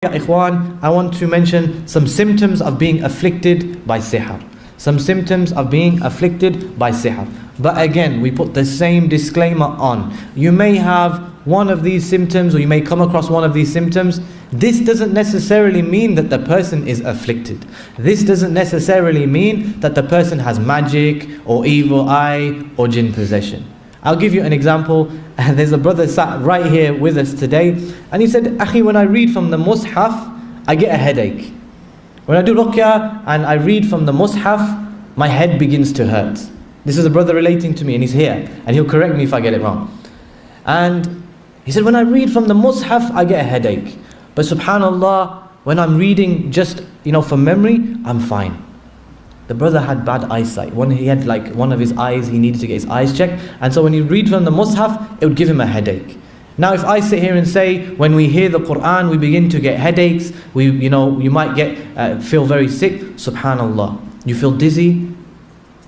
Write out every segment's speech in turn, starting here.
Ya ikhwan, I want to mention some symptoms of being afflicted by sihr. Some symptoms of being afflicted by sihr. But again, we put the same disclaimer on. You may have one of these symptoms, or you may come across one of these symptoms. This doesn't necessarily mean that the person is afflicted. This doesn't necessarily mean that the person has magic or evil eye or jinn possession. I'll give you an example. There's a brother sat right here with us today, and he said, Akhi, when I read from the Mus'haf, I get a headache. When I do ruqya and I read from the Mus'haf, my head begins to hurt. This is a brother relating to me, and he's here, and he'll correct me if I get it wrong. And he said, when I read from the Mus'haf, I get a headache. But subhanallah, when I'm reading just, from memory, I'm fine. The brother had bad eyesight. He had one of his eyes, he needed to get his eyes checked. And so when he read from the Mus'haf, it would give him a headache. Now if I sit here and say, when we hear the Quran, we begin to get headaches, you might feel very sick, subhanallah. You feel dizzy.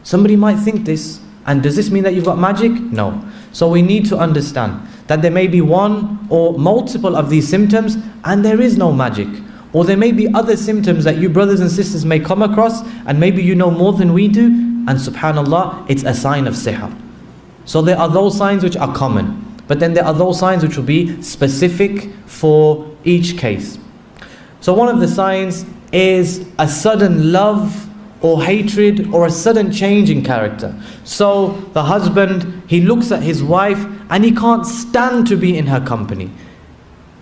Somebody might think this. And does this mean that you've got magic? No. So we need to understand that there may be one or multiple of these symptoms and there is no magic. Or there may be other symptoms that you brothers and sisters may come across, and maybe you know more than we do, and subhanallah, it's a sign of sihr. So there are those signs which are common, but then there are those signs which will be specific for each case. So one of the signs is a sudden love or hatred or a sudden change in character. So the husband, he looks at his wife and he can't stand to be in her company.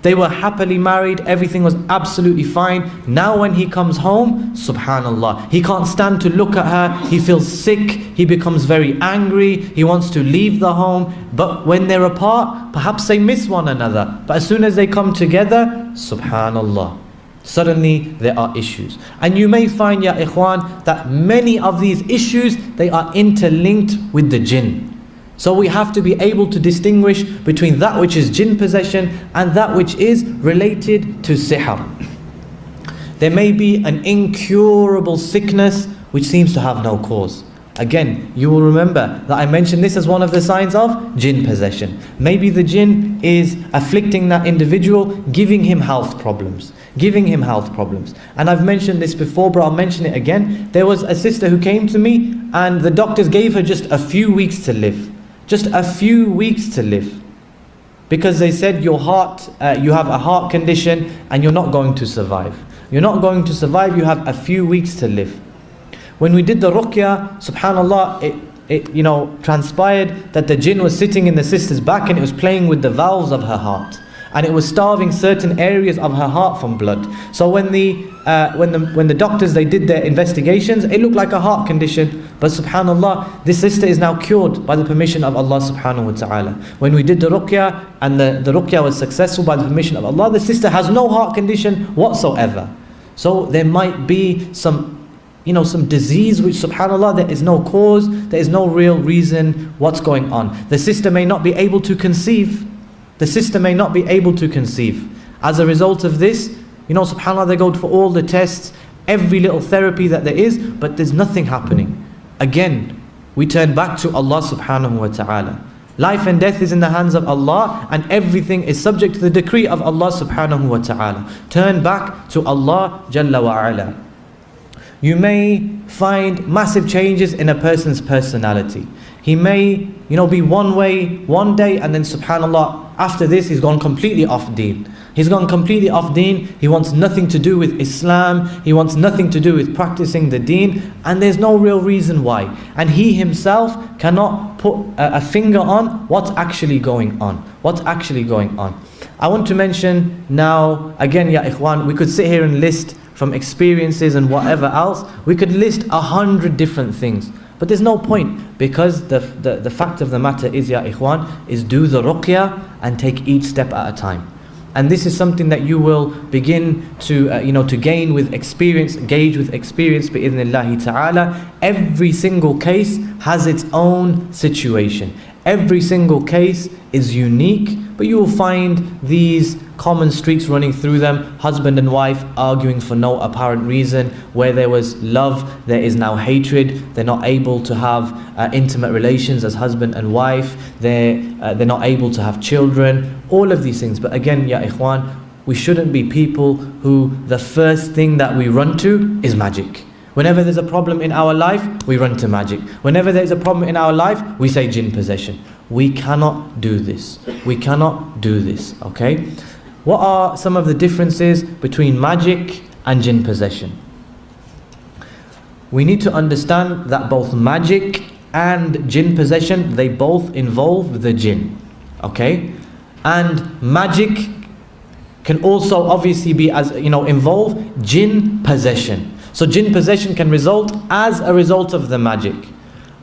They were happily married, everything was absolutely fine. Now when he comes home, subhanallah, he can't stand to look at her, he feels sick, he becomes very angry, he wants to leave the home. But when they're apart, perhaps they miss one another. But as soon as they come together, subhanallah, suddenly there are issues. And you may find, ya ikhwan, that many of these issues, they are interlinked with the jinn. So we have to be able to distinguish between that which is jinn possession and that which is related to sihr. There may be an incurable sickness which seems to have no cause. Again, you will remember that I mentioned this as one of the signs of jinn possession. Maybe the jinn is afflicting that individual, giving him health problems. And I've mentioned this before, but I'll mention it again. There was a sister who came to me and the doctors gave her just a few weeks to live. Just a few weeks to live. Because they said your heart, you have a heart condition and you're not going to survive. You're not going to survive, you have a few weeks to live. When we did the ruqya, subhanallah, it transpired that the jinn was sitting in the sister's back and it was playing with the valves of her heart. And it was starving certain areas of her heart from blood. So when the doctors, they did their investigations, it looked like a heart condition. But subhanallah, this sister is now cured by the permission of Allah subhanahu wa ta'ala. When we did the ruqya and the ruqya was successful by the permission of Allah, the sister has no heart condition whatsoever. So there might be some disease which subhanallah, there is no cause, there is no real reason what's going on. The sister may not be able to conceive. As a result of this, subhanallah, they go for all the tests, every little therapy that there is, but there's nothing happening. Again, we turn back to Allah subhanahu wa ta'ala. Life and death is in the hands of Allah, and everything is subject to the decree of Allah subhanahu wa ta'ala. Turn back to Allah Jalla wa ala. You may find massive changes in a person's personality. He may, be one way one day, and then subhanallah, after this he's gone completely off deen. He wants nothing to do with Islam. He wants nothing to do with practicing the deen, and there's no real reason why. And he himself cannot put a finger on what's actually going on. I want to mention now, again, ya ikhwan, we could sit here and list from experiences and whatever else, we could list 100 different things. But there's no point, because the fact of the matter is, ya ikhwan, is do the ruqya and take each step at a time. And this is something that you will begin to gain with experience, gauge with experience, bi'idhnillahi ta'ala. Every single case has its own situation. Every single case is unique, but you will find these common streaks running through them. Husband and wife arguing for no apparent reason. Where there was love, there is now hatred. They're not able to have intimate relations as husband and wife. They're not able to have children. All of these things. But again, ya ikhwan, we shouldn't be people who the first thing that we run to is magic. Whenever there's a problem in our life, we run to magic. Whenever there's a problem in our life, we say jinn possession. We cannot do this. We cannot do this, okay? What are some of the differences between magic and jinn possession? We need to understand that both magic and jinn possession, they both involve the jinn, okay? And magic can also obviously be, as you know, involve jinn possession. So jinn possession can result as a result of the magic.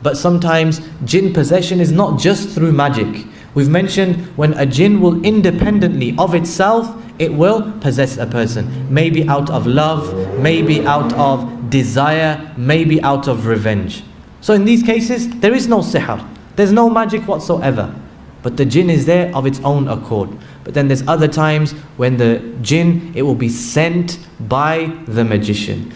But sometimes jinn possession is not just through magic. We've mentioned when a jinn will independently of itself, it will possess a person. Maybe out of love, maybe out of desire, maybe out of revenge. So in these cases, there is no sihr. There's no magic whatsoever. But the jinn is there of its own accord. But then there's other times when the jinn, it will be sent by the magician.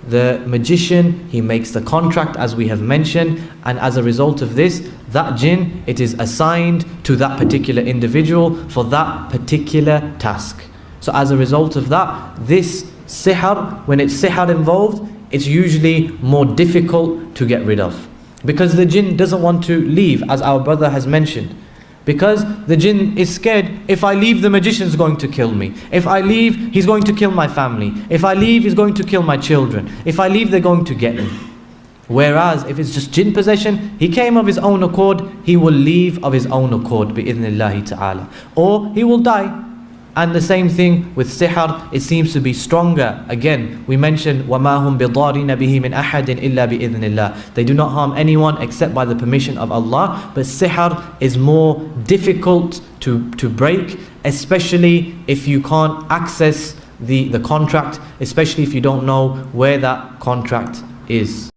The magician, he makes the contract as we have mentioned, and as a result of this, that jinn, it is assigned to that particular individual for that particular task. So as a result of that, this sihr, when it's sihr involved, it's usually more difficult to get rid of. Because the jinn doesn't want to leave, as our brother has mentioned. Because the jinn is scared, if I leave, the magician's going to kill me. If I leave, he's going to kill my family. If I leave, he's going to kill my children. If I leave, they're going to get me. Whereas if it's just jinn possession, he came of his own accord, he will leave of his own accord, bi'idhnillahi ta'ala. Or he will die. And the same thing with sihr, it seems to be stronger. Again, we mentioned وَمَا هُمْ بِضَارِينَ بِهِ مِنْ أَحَدٍ إِلَّا بِإِذْنِ اللَّهِ. They do not harm anyone except by the permission of Allah. But sihr is more difficult to break, especially if you can't access the contract, especially if you don't know where that contract is.